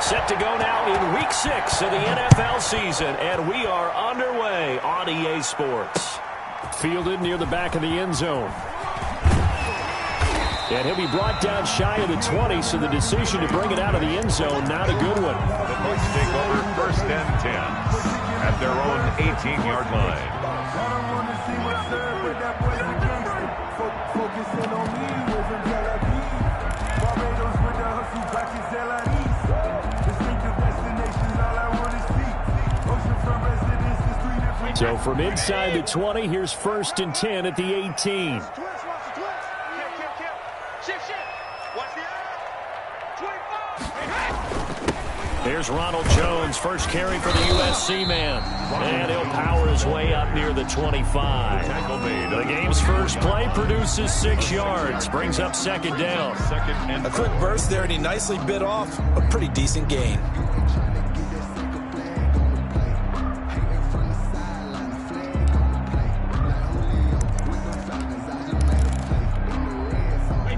Set to go now in Week 6 of the NFL season, and we are underway on EA Sports. Fielded near the back of the end zone. And he'll be brought down shy of the 20, so the decision to bring it out of the end zone, not a good one. The Bucs take over 1st and 10 at their own 18-yard line. So from inside the 20, here's 1st and 10 at the 18. Here's Ronald Jones, first carry for the USC man. And he'll power his way up near the 25. The game's first play produces 6 yards, brings up 2nd down. A quick burst there, and he nicely bit off a pretty decent gain.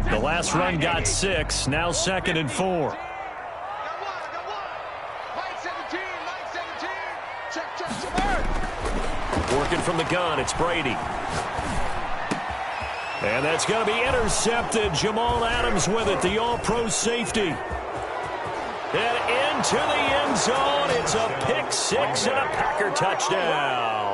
The last run got 6, now 2nd and 4. Working from the gun, it's Brady. And that's going to be intercepted. Jamal Adams with it, the all-pro safety. And into the end zone. It's a pick 6 and a Packer touchdown.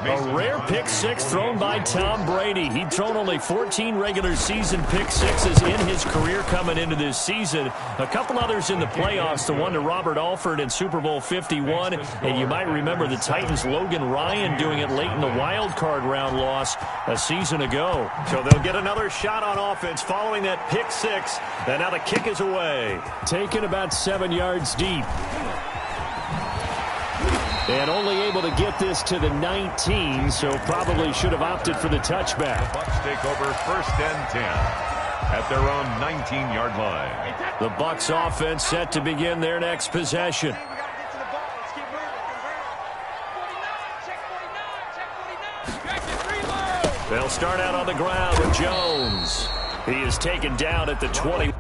A rare pick 6 thrown by Tom Brady. He'd thrown only 14 regular season pick 6s in his career coming into this season. A couple others in the playoffs, the one to Robert Alford in Super Bowl 51. And you might remember the Titans' Logan Ryan doing it late in the wild card round loss a season ago. So they'll get another shot on offense following that pick 6. And now the kick is away. Taken about 7 yards deep. And only able to get this to the 19, so probably should have opted for the touchback. The Bucs take over 1st and 10 at their own 19-yard line. The Bucs offense set to begin their next possession. They'll start out on the ground with Jones. He is taken down at the 20.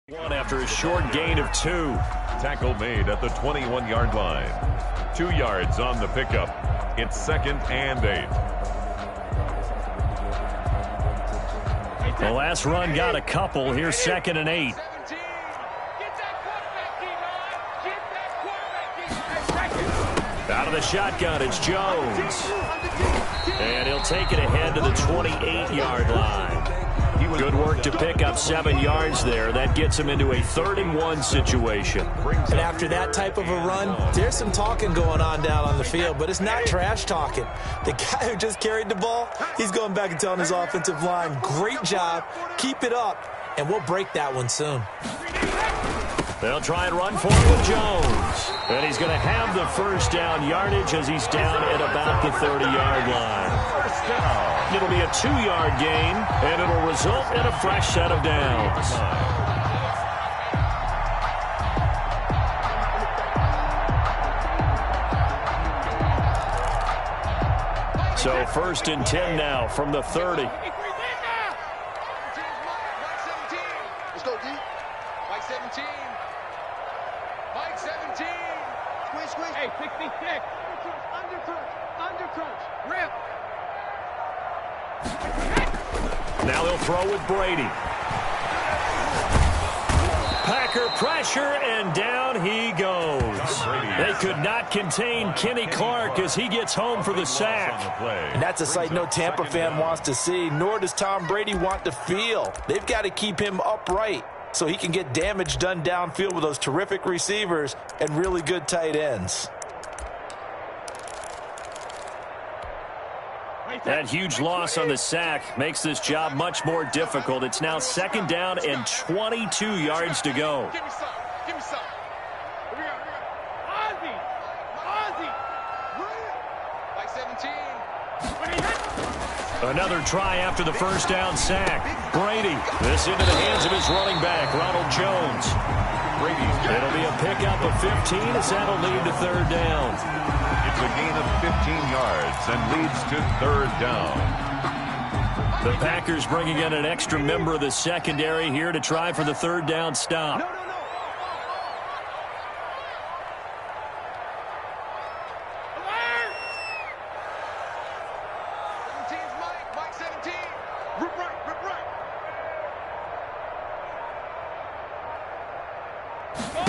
One after a short gain of 2. Tackle made at the 21-yard line. 2 yards on the pickup. It's 2nd and 8. The last run got a couple. Here's 2nd and 8. Out of the shotgun, it's Jones. And he'll take it ahead to the 28-yard line. Good work to pick up 7 yards there. That gets him into a 3rd and 1 situation. And after that type of a run, there's some talking going on down on the field, but it's not trash talking. The guy who just carried the ball, he's going back and telling his offensive line, great job, keep it up, and we'll break that one soon. They'll try and run for it with Jones. And he's going to have the 1st down yardage as he's down at about the 30-yard line. It'll be a 2-yard gain, and it'll result in a fresh set of downs. So 1st and 10 now from the 30. Let's go deep. Mike 17. Mike 17. Squeeze, squeeze. Hey, 66. Undercrunch. Rip. Now they'll throw with Brady. Packer pressure, and down he goes. They could not contain Kenny Clark as he gets home for the sack. And that's a sight no Tampa fan wants to see, nor does Tom Brady want to feel. They've got to keep him upright so he can get damage done downfield with those terrific receivers and really good tight ends. That huge loss on the sack makes this job much more difficult. It's now 2nd down and 22 yards to go. Give me some. Give me some. Here we go. Ozzy. Ozzy. Like 17. Another try after the first down sack. Brady. This into the hands of his running back, Ronald Jones. It'll be a pickup of 15 as that'll lead to 3rd down. It's a gain of 15 yards and leads to 3rd down. The Packers bringing in an extra member of the secondary here to try for the 3rd down stop. No. 17's Mike. Mike 17. Rip right.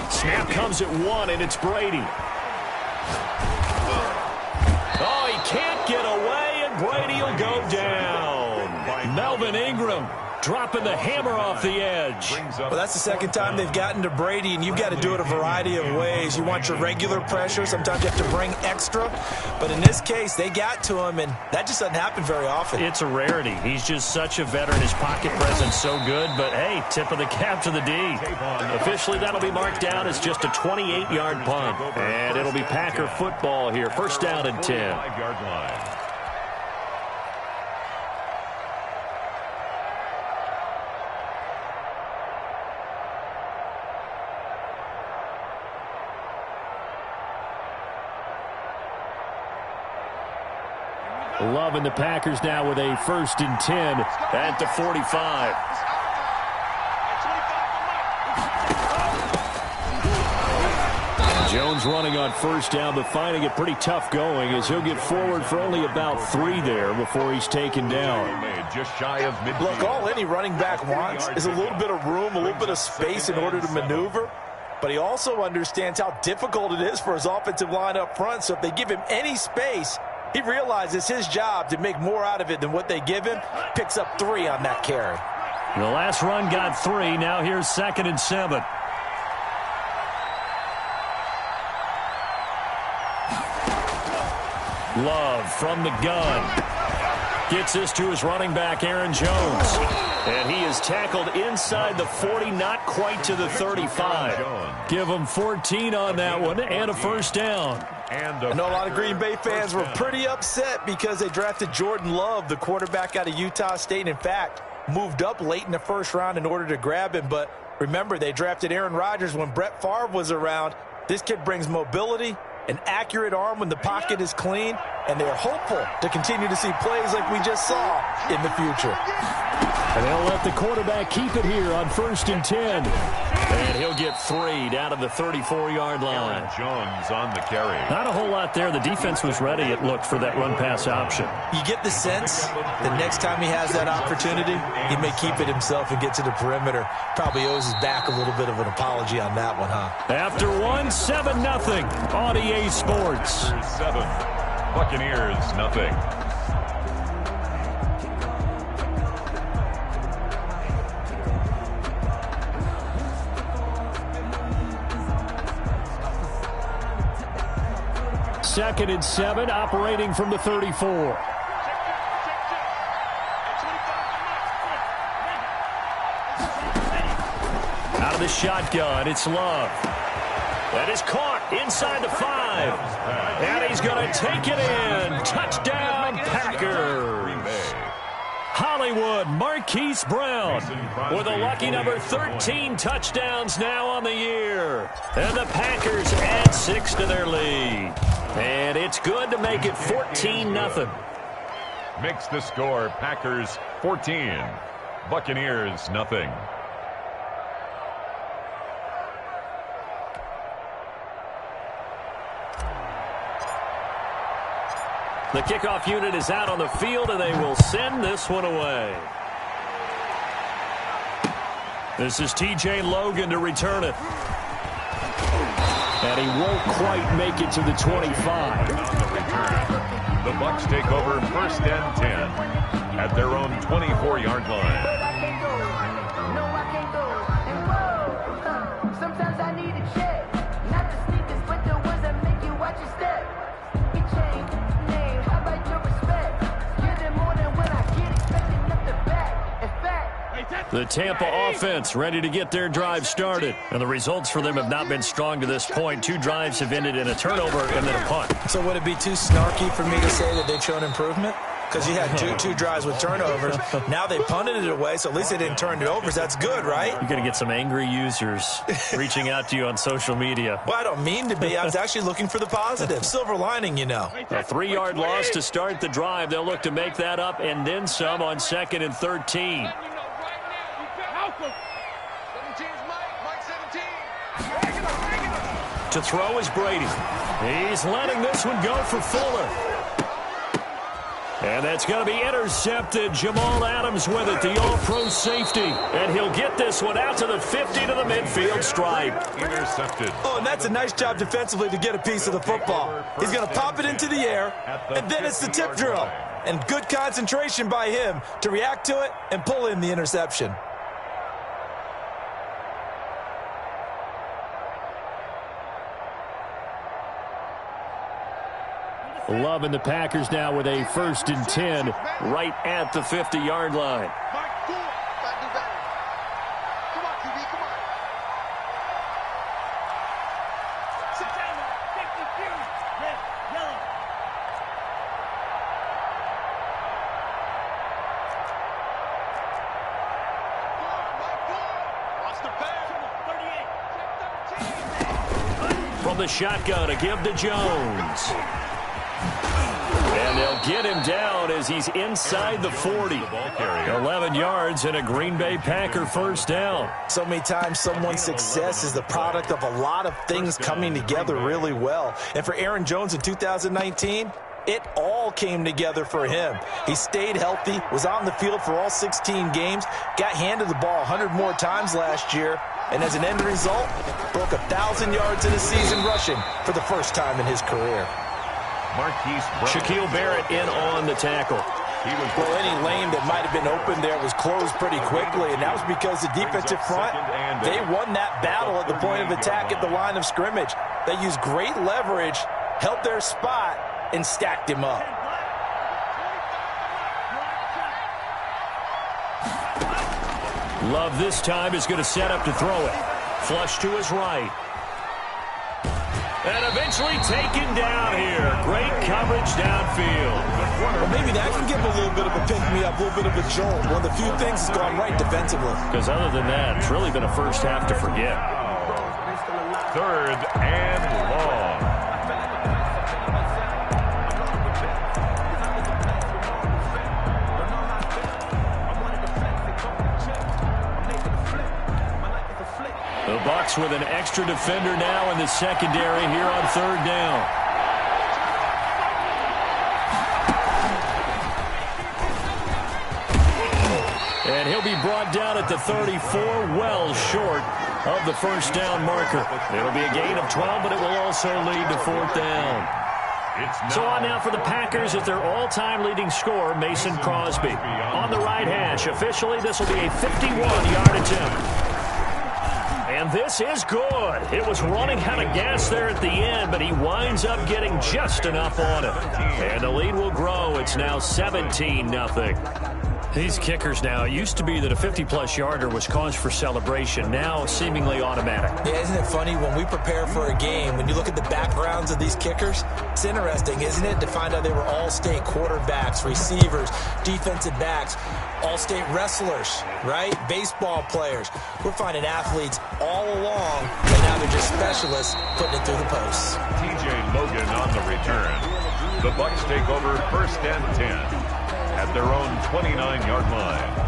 Snap comes at 1, and it's Brady. Oh, he can't get away, and Brady will go down. Melvin Ingram dropping the hammer off the edge. Well, that's the 2nd time they've gotten to Brady, and you've got to do it a variety of ways. You want your regular pressure. Sometimes you have to bring extra. But in this case, they got to him, and that just doesn't happen very often. It's a rarity. He's just such a veteran. His pocket presence so good. But, hey, tip of the cap to the D. Officially, that'll be marked down as just a 28-yard punt. And it'll be Packer football here. 1st down and 10. 5-yard line. Loving the Packers now with a 1st and 10 at the 45. Jones running on 1st down, but finding it pretty tough going as he'll get forward for only about 3 there before he's taken down. Just shy of midfield. Look, all any running back wants is a little bit of room, a little bit of space in order to maneuver. But he also understands how difficult it is for his offensive line up front. So if they give him any space, he realizes his job to make more out of it than what they give him. Picks up 3 on that carry. The last run got 3. Now here's 2nd and 7. Love from the gun. Gets this to his running back, Aaron Jones. And he is tackled inside the 40, not quite to the 35. Give him 14 on that one and a 1st down. I know a lot of Green Bay fans were pretty upset because they drafted Jordan Love, the quarterback out of Utah State. In fact, moved up late in the 1st round in order to grab him. But remember, they drafted Aaron Rodgers when Brett Favre was around. This kid brings mobility, an accurate arm when the pocket is clean, and they're hopeful to continue to see plays like we just saw in the future. And they'll let the quarterback keep it here on 1st and 10. And he'll get 3 down to the 34-yard line. Aaron Jones on the carry. Not a whole lot there. The defense was ready, it looked, for that run-pass option. You get the sense the next time he has that opportunity, he may keep it himself and get to the perimeter. Probably owes his back a little bit of an apology on that one, huh? After 1, 7-0 on EA Sports. 7. Buccaneers, nothing. Second and 7, operating from the 34. Out of the shotgun, it's Love. That is caught inside the 5. And he's going to take it in. Touchdown, Packers. Hollywood, Marquise Brown with a lucky number 13 touchdowns now on the year. And the Packers add 6 to their lead. And it's good to make it 14-0. Makes the score Packers 14. Buccaneers nothing. The kickoff unit is out on the field, and they will send this one away. This is T.J. Logan to return it. And he won't quite make it to the 25. On the return, the Bucs take over 1st and 10 at their own 24-yard line. Sometimes I need a check, not the sneakers, but the ones that make you watch your step. You change name, how about your respect? You're the more than when I get expecting up the back. In fact, The Tampa offense ready to get their drive started. And the results for them have not been strong to this point. 2 drives have ended in a turnover and then a punt. So would it be too snarky for me to say that they've shown improvement? Because you had two drives with turnovers. Now they punted it away, so at least they didn't turn it over. So that's good, right? You're going to get some angry users reaching out to you on social media. Well, I don't mean to be. I was actually looking for the positive. Silver lining, you know. A 3-yard loss to start the drive. They'll look to make that up and then some on 2nd and 13. To throw is Brady. He's letting this one go for Fuller. And that's going to be intercepted. Jamal Adams with it, the all-pro safety. And he'll get this one out to the 50 to the midfield stripe. Intercepted. Oh, and that's a nice job defensively to get a piece of the football. He's going to pop it into the air, and then it's the tip drill. And good concentration by him to react to it and pull in the interception. Loving the Packers now with a 1st and 10 right at the 50-yard line. From the shotgun, a give to Jones. And they'll get him down as he's inside the 40. 11 yards and a Green Bay Packer 1st down. So many times someone's success is the product of a lot of things coming together really well. And for Aaron Jones in 2019, it all came together for him. He stayed healthy, was on the field for all 16 games, got handed the ball 100 more times last year, and as an end result, broke 1,000 yards in a season rushing for the first time in his career. Shaquille Barrett in on the tackle. Well, any lane that might have been open there was closed pretty quickly, and that was because the defensive front, they won that battle at the point of attack at the line of scrimmage. They used great leverage, held their spot, and stacked him up. Love this time is going to set up to throw it. Flush to his right. And eventually taken down here. Great coverage downfield. Well, maybe that can give him a little bit of a pick-me-up, a little bit of a jolt. One of the few things that's gone right defensively. Because other than that, it's really been a first half to forget. 3rd and long. The Bucs with an extra defender now in the secondary here on 3rd down. And he'll be brought down at the 34, well short of the 1st down marker. It'll be a gain of 12, but it will also lead to 4th down. So on now for the Packers at their all-time leading scorer, Mason Crosby. On the right hash, officially this will be a 51-yard attempt. And this is good. It was running out of gas there at the end, but he winds up getting just enough on it. And the lead will grow. It's now 17-0. These kickers now, it used to be that a 50-plus yarder was cause for celebration. Now seemingly automatic. Yeah, isn't it funny when we prepare for a game, when you look at the backgrounds of these kickers, it's interesting, isn't it, to find out they were all-state quarterbacks, receivers, defensive backs, all-state wrestlers, right? Baseball players. We're finding athletes all along, and now they're just specialists putting it through the posts. T.J. Logan on the return. The Bucs take over 1st and 10 at their own 29-yard line.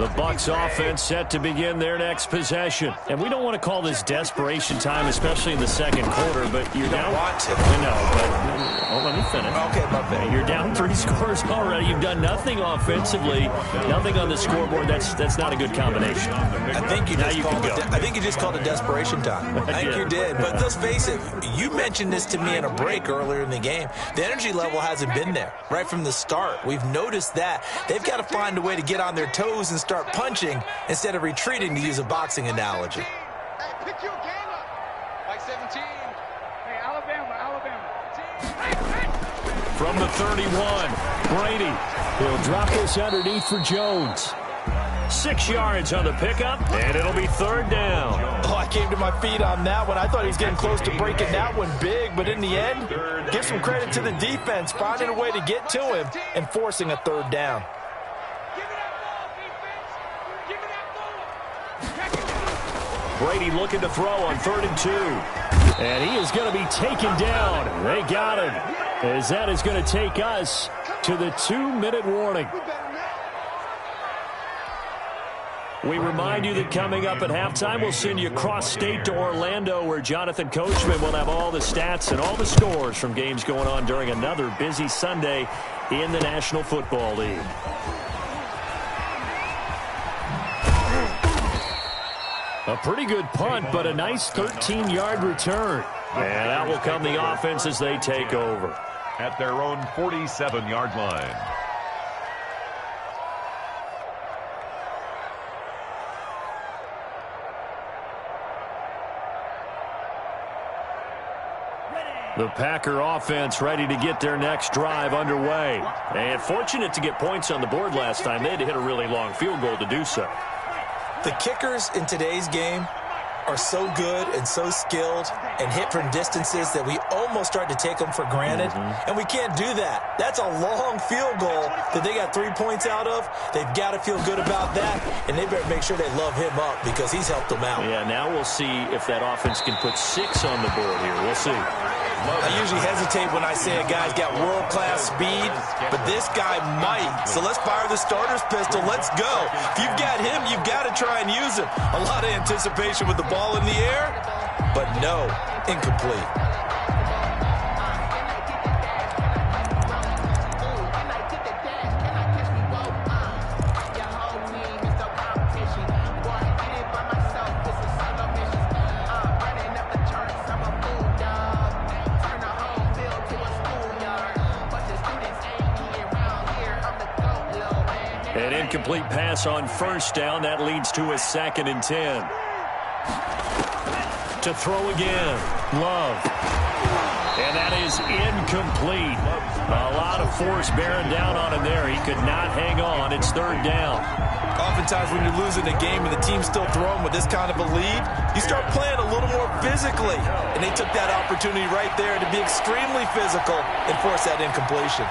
The Bucs offense set to begin their next possession. And we don't want to call this desperation time, especially in the second quarter, but you're down. Want to. Let me finish. Okay, my bad. You're down 3 scores already. You've done nothing offensively, nothing on the scoreboard. That's not a good combination. I think you just called it desperation time. I think you did. But let's face it, you mentioned this to me in a break earlier in the game. The energy level hasn't been there right from the start. We've noticed that. They've got to find a way to get on their toes and start punching instead of retreating, to use a boxing analogy. Hey, pick your game up. Like 17. Hey, Alabama. From the 31, Brady. He'll drop this underneath for Jones. 6 yards on the pickup, and it'll be 3rd down. Oh, I came to my feet on that one. I thought he was getting close to breaking that one big, but in the end, give some credit to the defense, finding a way to get to him and forcing a 3rd down. Brady looking to throw on 3rd and 2. And he is going to be taken down. They got him. As that is going to take us to the 2-minute warning. We remind you that coming up at halftime, we'll send you across state to Orlando, where Jonathan Coachman will have all the stats and all the scores from games going on during another busy Sunday in the National Football League. A pretty good punt, but a nice 13-yard return. And that will come the offense as they take over. At their own 47-yard line. The Packer offense ready to get their next drive underway. And fortunate to get points on the board last time. They had to hit a really long field goal to do so. The kickers in today's game are so good and so skilled and hit from distances that we almost start to take them for granted. And we can't do that. That's a long field goal that they got 3 points out of. They've got to feel good about that, and they better make sure they love him up because he's helped them out. Yeah, now we'll see if that offense can put 6 on the board here. We'll see. I usually hesitate when I say a guy's got world-class speed, but this guy might. So let's fire the starter's pistol. Let's go. If you've got him, you've got to try and use him. A lot of anticipation with the ball in the air, but no, incomplete. An incomplete pass on 1st down. That leads to a 2nd and 10. To throw again. Love. And that is incomplete. A lot of force bearing down on him there. He could not hang on. It's 3rd down. Oftentimes when you're losing a game and the team's still throwing with this kind of a lead, you start playing a little more physically. And they took that opportunity right there to be extremely physical and force that incompletion.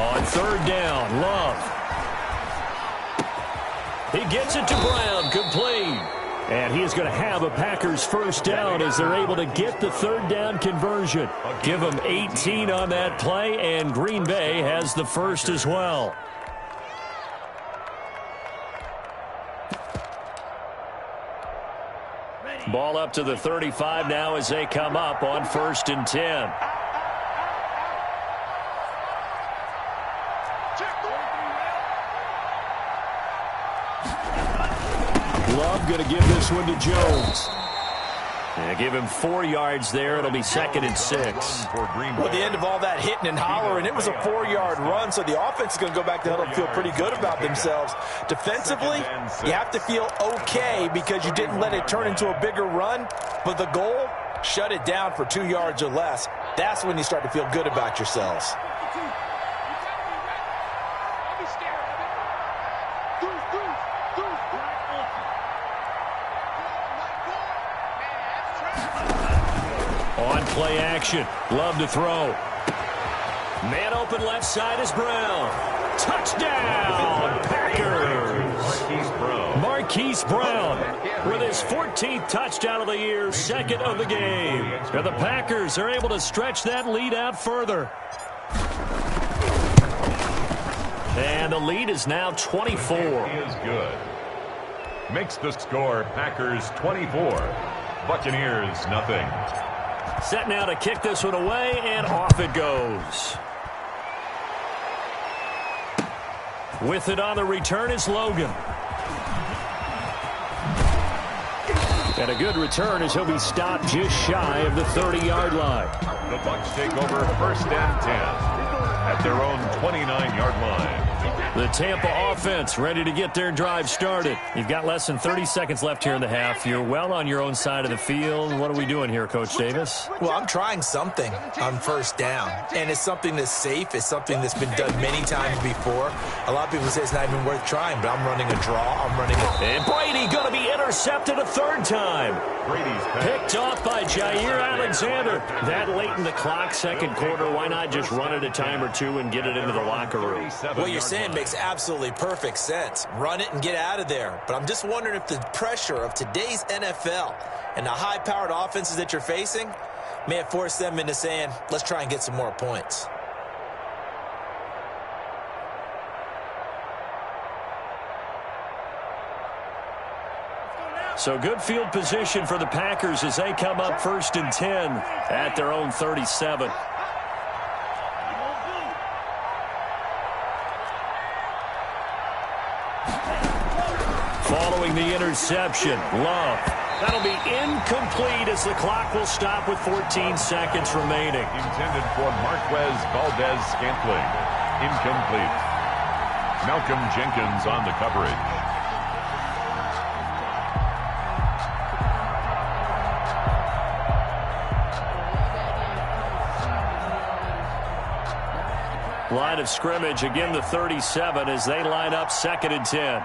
On 3rd down, Love. He gets it to Brown, complete. And he is going to have a Packers 1st down as they're able to get the 3rd down conversion. Give them 18 on that play, and Green Bay has the 1st as well. Ball up to the 35 now as they come up on 1st and 10. Love going to give this one to Jones. Yeah, give him 4 yards there. It'll be 2nd and 6. Well, at the end of all that hitting and hollering, it was a 4-yard run, so the offense is going to go back to huddle and feel pretty good about themselves. Defensively, you have to feel okay because you didn't let it turn into a bigger run, but the goal, shut it down for 2 yards or less. That's when you start to feel good about yourselves. On play action. Love to throw. Man open left side is Brown. Touchdown, Packers. Marquise Brown with his 14th touchdown of the year, second of the game. And the Packers are able to stretch that lead out further. And the lead is now 24. He is good. Makes the score Packers 24. Buccaneers nothing. Set now to kick this one away, and off it goes. With it on the return is Logan. And a good return as he'll be stopped just shy of the 30-yard line. The Bucs take over first and 10 at their own 29-yard line. The Tampa offense ready to get their drive started. You've got less than 30 seconds left here in the half. You're well on your own side of the field. What are we doing here, Coach Davis? Well, I'm trying something on first down, and it's something that's safe. It's something that's been done many times before. A lot of people say it's not even worth trying, but I'm running a draw. I'm running a... And Brady going to be intercepted a third time. Brady's Picked off by Jair Alexander. That late in the clock, second quarter, why not just run it a time or two and get it into the locker room? What you're saying makes absolutely perfect sense. Run it and get out of there. But I'm just wondering if the pressure of today's NFL and the high-powered offenses that you're facing may have forced them into saying, let's try and get some more points. So good field position for the Packers as they come up first and 10 at their own 37. Following the interception, Love. That'll be incomplete as the clock will stop with 14 seconds remaining. intended for Marquez Valdez-Scantling. Incomplete. Malcolm Jenkins on the coverage. Line of scrimmage, again the 37 as they line up second and 10.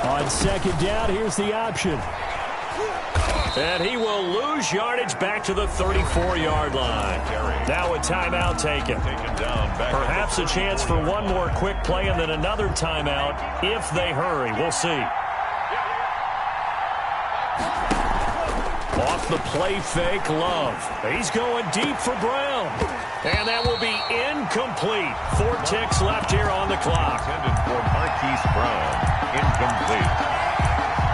On second down, here's the option. And he will lose yardage back to the 34-yard line. Now a timeout taken. Perhaps a chance for one more quick play and then another timeout if they hurry. We'll see. Off the play fake, Love. He's going deep for Brown. And that will be incomplete. 4 ticks left here on the clock. Intended for Marquise Brown. Incomplete.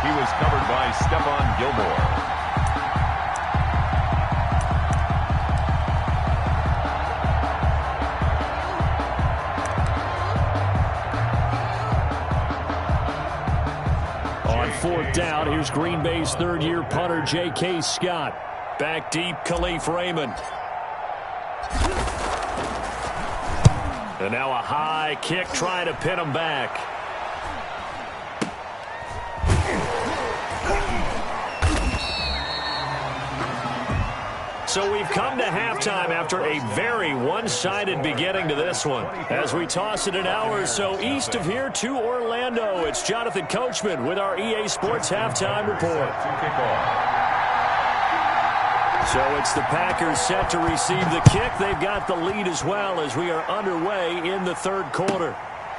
He was covered by Stephon Gilmore. Fourth down, here's Green Bay's third-year punter, J.K. Scott. Back deep, Khalif Raymond. And now a high kick trying to pin him back. So we've come to halftime after a very one-sided beginning to this one. As we toss it an hour or so east of here to Orlando, it's Jonathan Coachman with our EA Sports Halftime Report. So it's the Packers set to receive the kick. They've got the lead as well as we are underway in the third quarter.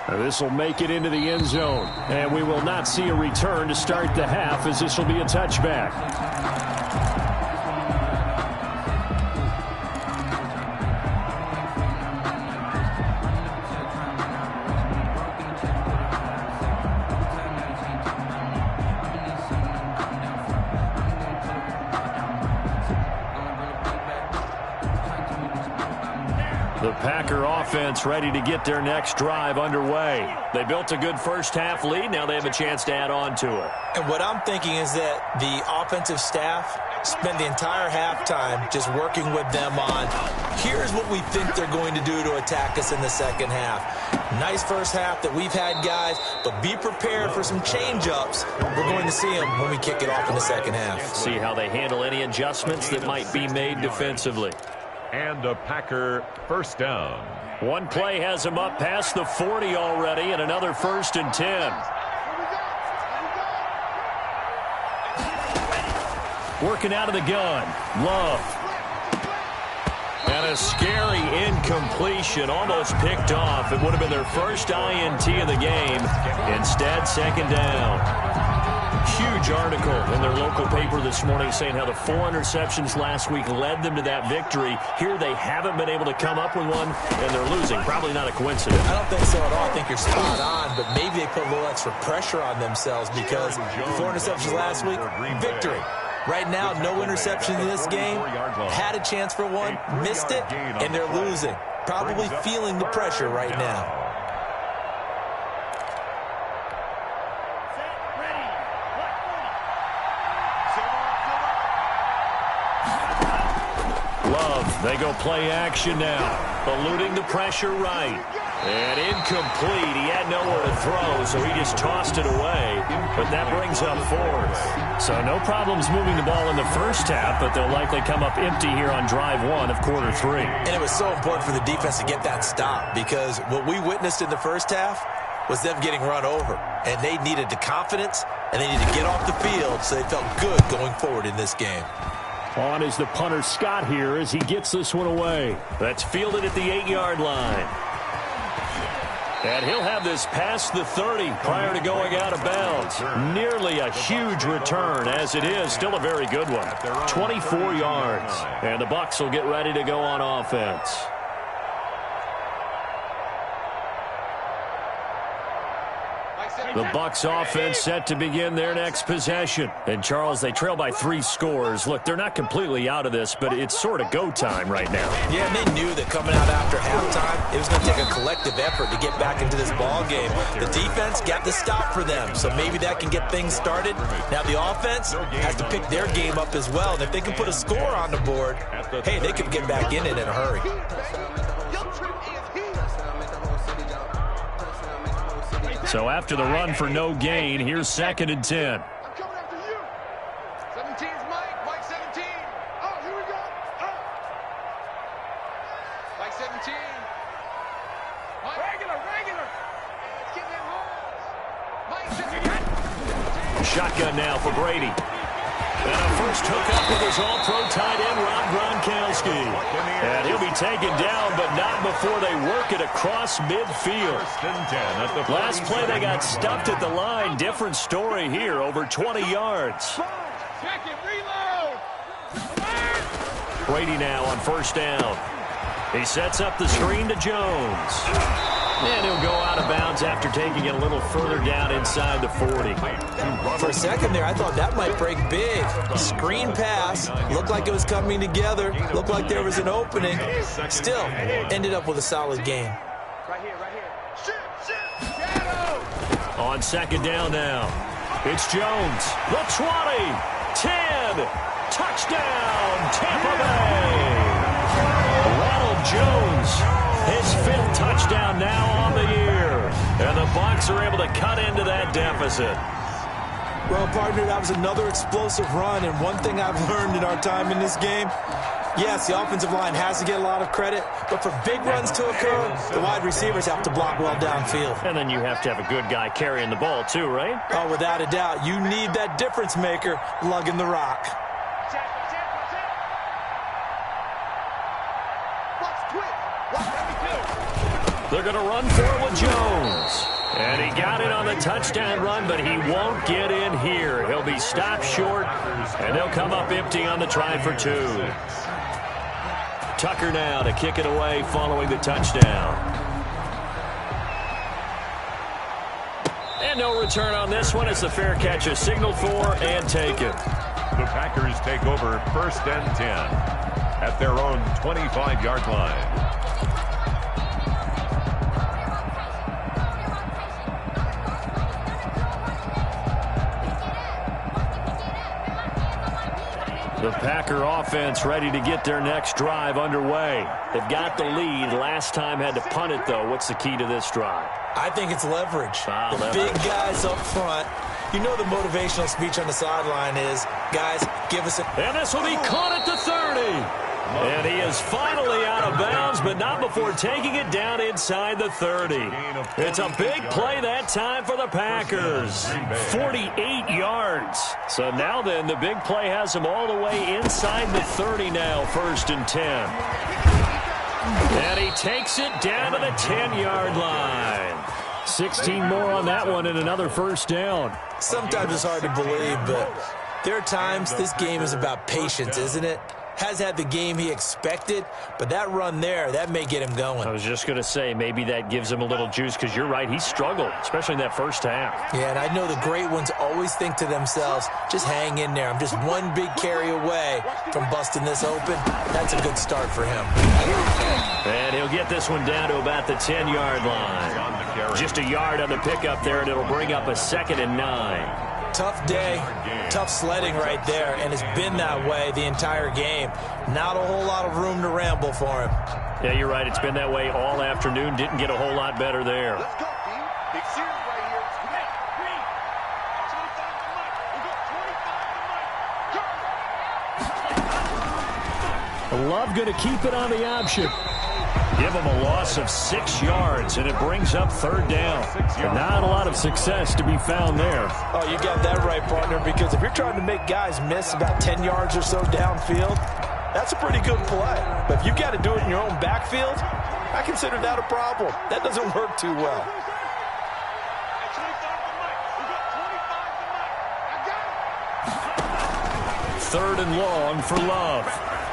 This will make it into the end zone, and we will not see a return to start the half as this will be a touchback. The Packer offense ready to get their next drive underway. They built a good first-half lead. Now they have a chance to add on to it. And what I'm thinking is that the offensive staff spent the entire halftime just working with them on, here's what we think they're going to do to attack us in the second half. Nice first half that we've had, guys, but be prepared for some change-ups. We're going to see them when we kick it off in the second half. See how they handle any adjustments that might be made defensively. And a Packer first down. One play has him up past the 40 already, and another first and 10. Working out of the gun. Love. And a scary incompletion, almost picked off. It would have been their first INT of the game. Instead, second down. Huge article in their local paper this morning saying how the 4 interceptions last week led them to that victory. Here they haven't been able to come up with one, and they're losing. Probably not a coincidence. I don't think so at all. I think you're spot on, but maybe they put a little extra pressure on themselves because 4 interceptions last week, victory. Right now, no interceptions in this game. Had a chance for one, missed it, and they're losing. Probably feeling the pressure right now. Love, they go play action now. Eluding the pressure right. And incomplete. He had nowhere to throw, so he just tossed it away. But that brings up 4th. So no problems moving the ball in the first half, but they'll likely come up empty here on drive 1 of quarter 3. And it was so important for the defense to get that stop because what we witnessed in the first half was them getting run over. And they needed the confidence, and they needed to get off the field so they felt good going forward in this game. On is the punter Scott here as he gets this one away. That's fielded at the 8-yard line. And he'll have this past the 30 prior to going out of bounds. Nearly a huge return as it is. Still a very good one. 24 yards. And the Bucs will get ready to go on offense. The Bucs offense set to begin their next possession. And, Charles, they trail by 3 scores. Look, they're not completely out of this, but it's sort of go time right now. Yeah, and they knew that coming out after halftime, it was going to take a collective effort to get back into this ball game. The defense got the stop for them, so maybe that can get things started. Now the offense has to pick their game up as well. And if they can put a score on the board, hey, they can get back in it in a hurry. So after the run for no gain, here's 2nd and 10. I'm coming after you. 17's Mike. Mike 17. Oh, here we go. Oh. Mike 17. Mike. Regular. It's getting in home. Mike 17. Shotgun now for Brady. And a first hookup with his all-pro tight end, Rob Gronkowski. And he'll be taken down, but not before they work it across midfield. Last play, they got stuffed at the line. Different story here, over 20 yards. Check it, reload. Brady now on first down. He sets up the screen to Jones. And he'll go out of bounds after taking it a little further down inside the 40. For a second there, I thought that might break big. Screen pass. Looked like it was coming together. Looked like there was an opening. Still, ended up with a solid game. Right here. Shoot. Shadow. On second down now. It's Jones. The 20. 10. Touchdown, Tampa Bay. Ronald Jones. His 5th touchdown now on the year. And the Bucs are able to cut into that deficit. Well, partner, that was another explosive run. And one thing I've learned in our time in this game, yes, the offensive line has to get a lot of credit. But for big runs to occur, the wide receivers have to block well downfield. And then you have to have a good guy carrying the ball too, right? Oh, without a doubt. You need that difference maker lugging the rock. They're going to run for it with Jones. And he got it on the touchdown run, but he won't get in here. He'll be stopped short, and they'll come up empty on the try for 2. Tucker now to kick it away following the touchdown. And no return on this one. It's the fair catch is signaled for and taken. The Packers take over 1st and 10 at their own 25-yard line. The Packer offense ready to get their next drive underway. They've got the lead. Last time had to punt it, though. What's the key to this drive? I think it's leverage. The Leverage. big guys up front. You know the motivational speech on the sideline is, guys, give us a... And this will be caught at the 30. And he is finally out of bounds, but not before taking it down inside the 30. It's a big play that time for the Packers. 48 yards. So now then, the big play has him all the way inside the 30 now, 1st and 10. And he takes it down to the 10-yard line. 16 more on that one and another 1st down. Sometimes it's hard to believe, but there are times this game is about patience, isn't it? Has had the game he expected, but that run there, that may get him going. I was just going to say, maybe that gives him a little juice, because you're right, he struggled, especially in that first half. Yeah, and I know the great ones always think to themselves, just hang in there. I'm just one big carry away from busting this open. That's a good start for him. And he'll get this one down to about the 10-yard line. Just a yard on the pickup there, and it'll bring up a 2nd and 9. Tough day, tough sledding right there, and it's been that way the entire game. Not a whole lot of room to ramble for him. Yeah, you're right. It's been that way all afternoon. Didn't get a whole lot better there. Let's go, team. Big series right here. Love going to keep it on the option. Give him a loss of 6 yards, and it brings up 3rd down. Not a lot of success to be found there. Oh, you got that right, partner, because if you're trying to make guys miss about 10 yards or so downfield, that's a pretty good play. But if you got to do it in your own backfield, I consider that a problem. That doesn't work too well. Third and long for Love.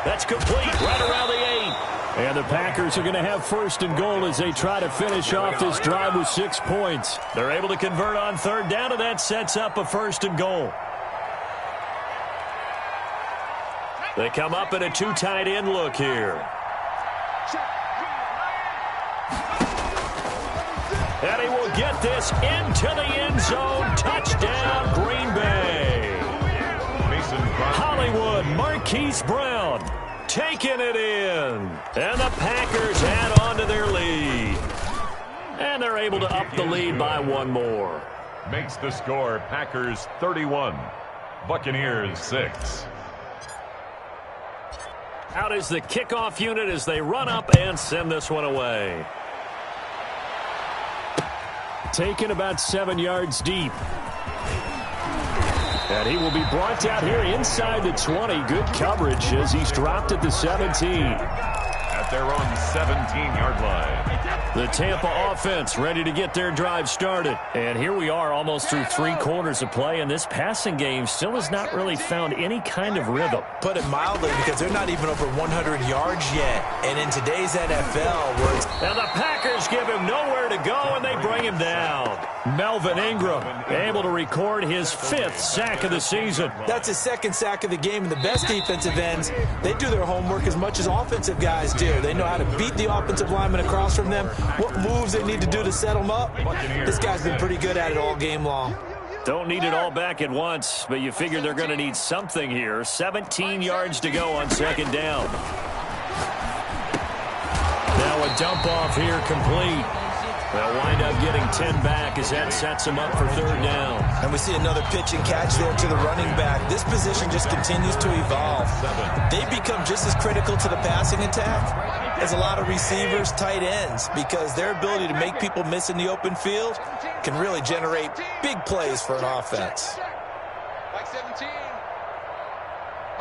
That's complete right around the 8. And the Packers are going to have 1st and goal as they try to finish off this drive with 6 points. They're able to convert on 3rd down, and that sets up a 1st and goal. They come up in a 2 tight end look here. And he will get this into the end zone. Touchdown, Green Bay. Hollywood, Marquise Brown. Taking it in. And the Packers add on to their lead. And they're able to up the lead by 1 more. Makes the score Packers 31, Buccaneers 6. Out is the kickoff unit as they run up and send this one away. Taken about 7 yards deep. And he will be brought down here inside the 20. Good coverage as he's dropped at the 17. At their own 17-yard line. The Tampa offense ready to get their drive started. And here we are almost through 3 quarters of play, and this passing game still has not really found any kind of rhythm. Put it mildly, because they're not even over 100 yards yet. And in today's NFL, where it's... And the Packers give him nowhere to go, and they bring him down. Melvin Ingram able to record his 5th sack of the season. That's his 2nd sack of the game, and the best defensive ends, they do their homework as much as offensive guys do. They know how to beat the offensive lineman across from them, what moves they need to do to set them up. This guy's been pretty good at it all game long. Don't need it all back at once, but you figure they're going to need something here. 17 yards to go on 2nd down. Now a dump off here complete. They'll wind up getting 10 back as that sets them up for 3rd down. And we see another pitch and catch there to the running back. This position just continues to evolve. They become just as critical to the passing attack as a lot of receivers, tight ends, because their ability to make people miss in the open field can really generate big plays for an offense. Mike 17.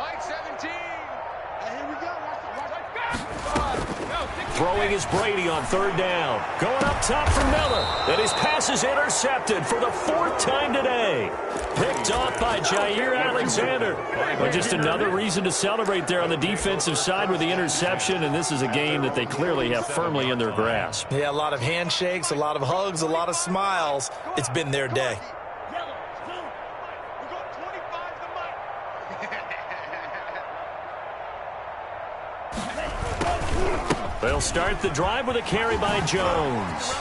Mike 17. And here we go. Throwing is Brady on 3rd down. Going up top for Miller. And his pass is intercepted for the 4th time today. Picked off by Jair Alexander. But just another reason to celebrate there on the defensive side with the interception. And this is a game that they clearly have firmly in their grasp. Yeah, a lot of handshakes, a lot of hugs, a lot of smiles. It's been their day. They'll start the drive with a carry by Jones.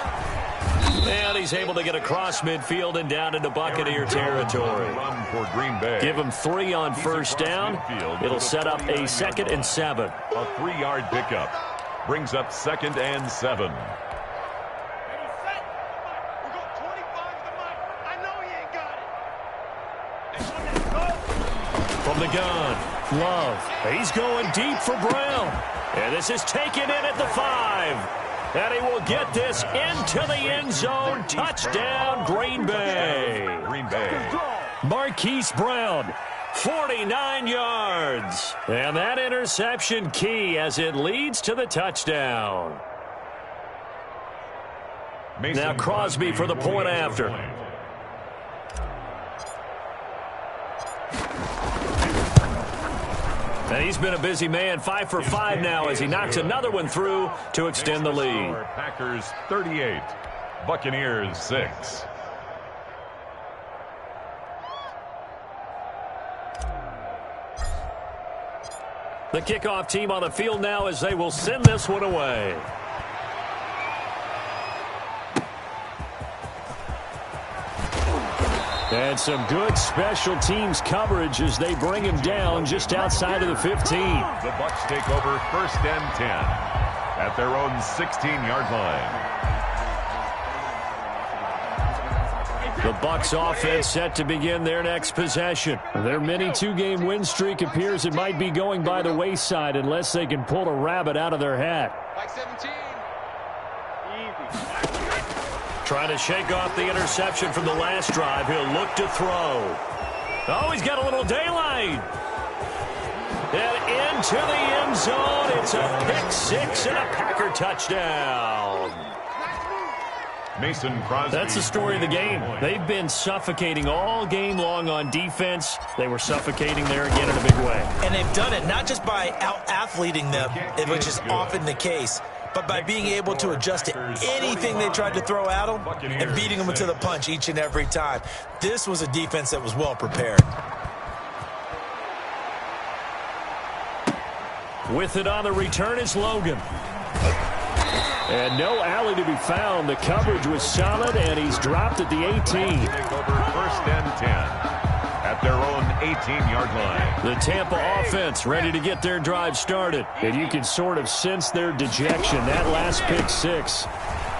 And he's able to get across midfield and down into Buccaneer territory. Run for Green Bay. Give him 3 on 1st down. It'll set up a 2nd and 7. A 3-yard pickup. Brings up 2nd and 7. From the gun, Love. He's going deep for Brown. And this is taken in at the 5. And he will get this into the end zone. Touchdown, Green Bay. Green Bay. Marquise Brown, 49 yards. And that interception key as it leads to the touchdown. Now Crosby for the point after. And he's been a busy man, 5 for 5 now as he knocks another one through to extend the lead. Packers 38, Buccaneers 6. The kickoff team on the field now as they will send this one away. And some good special teams coverage as they bring him down just outside of the 15. The Bucs take over 1st and 10 at their own 16-yard line. The Bucs offense set to begin their next possession. Their mini 2-game win streak appears it might be going by the wayside unless they can pull a rabbit out of their hat. Like 17. Easy. Trying to shake off the interception from the last drive. He'll look to throw. Oh, he's got a little daylight. And into the end zone. It's a pick 6 and a Packer touchdown. Mason Crosby. That's the story of the game. They've been suffocating all game long on defense. They were suffocating there again in a big way. And they've done it not just by out-athleting them, which is often the case, but by being able to adjust to anything they tried to throw at them and beating them to the punch each and every time. This was a defense that was well prepared. With it on the return is Logan. And no alley to be found. The coverage was solid, and he's dropped at the 18. Take over 1st and 10 at their own 18-yard line. The Tampa offense ready to get their drive started. And you can sort of sense their dejection. That last pick 6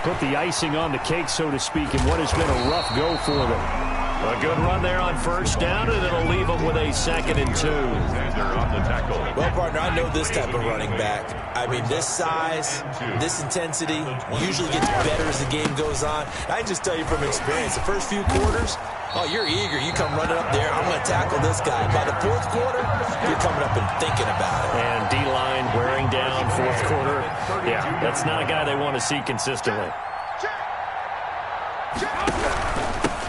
put the icing on the cake, so to speak, in what has been a rough go for them. A good run there on 1st down, and it'll leave them with a 2nd and 2. On the tackle. Well, partner, I know this type of running back. I mean, this size, this intensity usually gets better as the game goes on. I can just tell you from experience, the first few quarters, oh, you're eager. You come running up there. I'm going to tackle this guy. By the 4th quarter, you're coming up and thinking about it. And D-line wearing down 4th quarter. Yeah, that's not a guy they want to see consistently.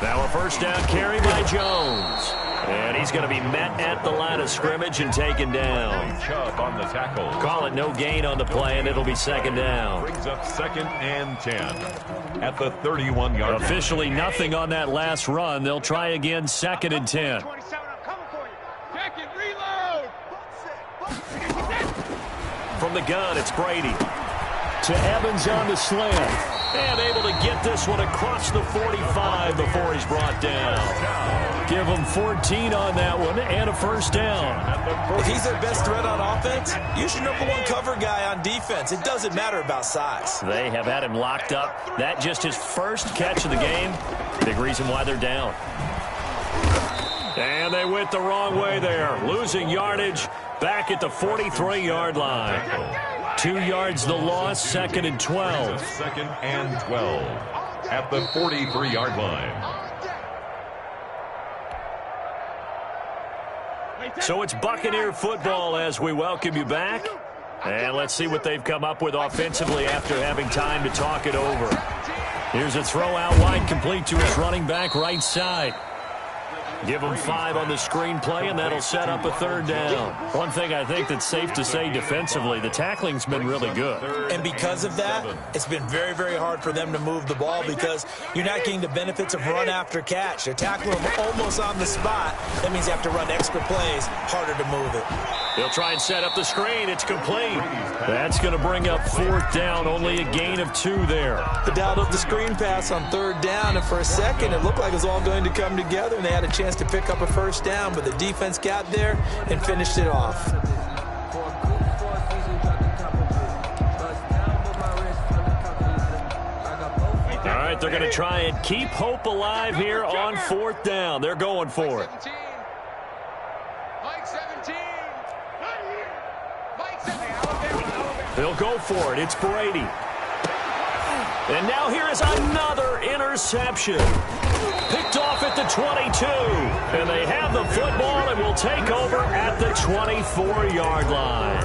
Now a 1st down carry by Jones. And he's going to be met at the line of scrimmage and taken down. Chubb on the tackle. Call it no gain on the play, and it'll be 2nd down. Brings up 2nd and 10 at the 31-yard line. Officially nothing on that last run. They'll try again, 2nd and 10. 27, I'm coming for you. Check it, reload. From the gun, it's Brady. To Evans on the slant. And able to get this one across the 45 before he's brought down. Give him 14 on that one and a 1st down. If he's their best threat on offense, use your #1 cover guy on defense. It doesn't matter about size. They have had him locked up. That just his 1st catch of the game. Big reason why they're down. And they went the wrong way there. Losing yardage back at the 43-yard line. 2 yards the loss, 2nd and 12. 2nd and 12 at the 43-yard line. So it's Buccaneer football as we welcome you back. And let's see what they've come up with offensively after having time to talk it over. Here's a throw out wide, complete to his running back right side. Give him 5 on the screenplay, and that'll set up a 3rd down. One thing I think that's safe to say defensively, the tackling's been really good. And because of that, it's been very, very hard for them to move the ball because you're not getting the benefits of run after catch. They're tackling them almost on the spot. That means you have to run extra plays, harder to move it. He'll try and set up the screen. It's complete. That's going to bring up 4th down, only a gain of 2 there. They dialed up the screen pass on 3rd down, and for a second, it looked like it was all going to come together, and they had a chance to pick up a 1st down, but the defense got there and finished it off. All right, they're going to try and keep hope alive here on 4th down. They're going for it. They'll go for it. It's Brady. And now here is another interception. Picked off at the 22. And they have the football and will take over at the 24-yard line.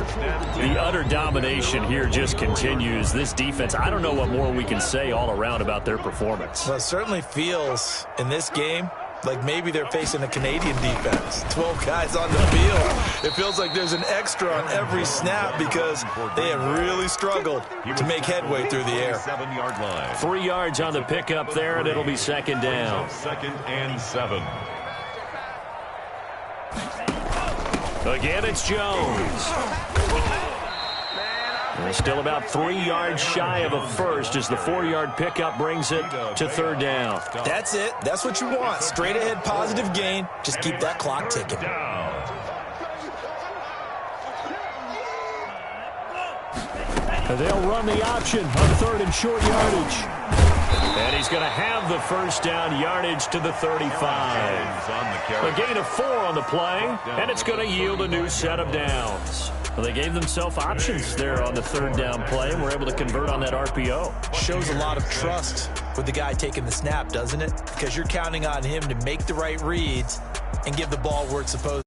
The utter domination here just continues. This defense, I don't know what more we can say all around about their performance. Well, it certainly feels in this game like maybe they're facing a Canadian defense. 12 guys on the field. It feels like there's an extra on every snap because they have really struggled to make headway through the air. 7-yard line. 3 yards on the pickup there, and it'll be second down. 2nd and 7. Again, it's Jones. They're still about 3 yards shy of a first as the 4-yard pickup brings it to third down. That's it. That's what you want. Straight ahead positive gain. Just keep that clock ticking. They'll run the option on 3rd and short yardage. And he's going to have the first down, yardage to the 35. A gain of 4 on the play, and it's going to yield a new set of downs. Well, they gave themselves options there on the 3rd down play, and were able to convert on that RPO. Shows a lot of trust with the guy taking the snap, doesn't it? Because you're counting on him to make the right reads and give the ball where it's supposed to.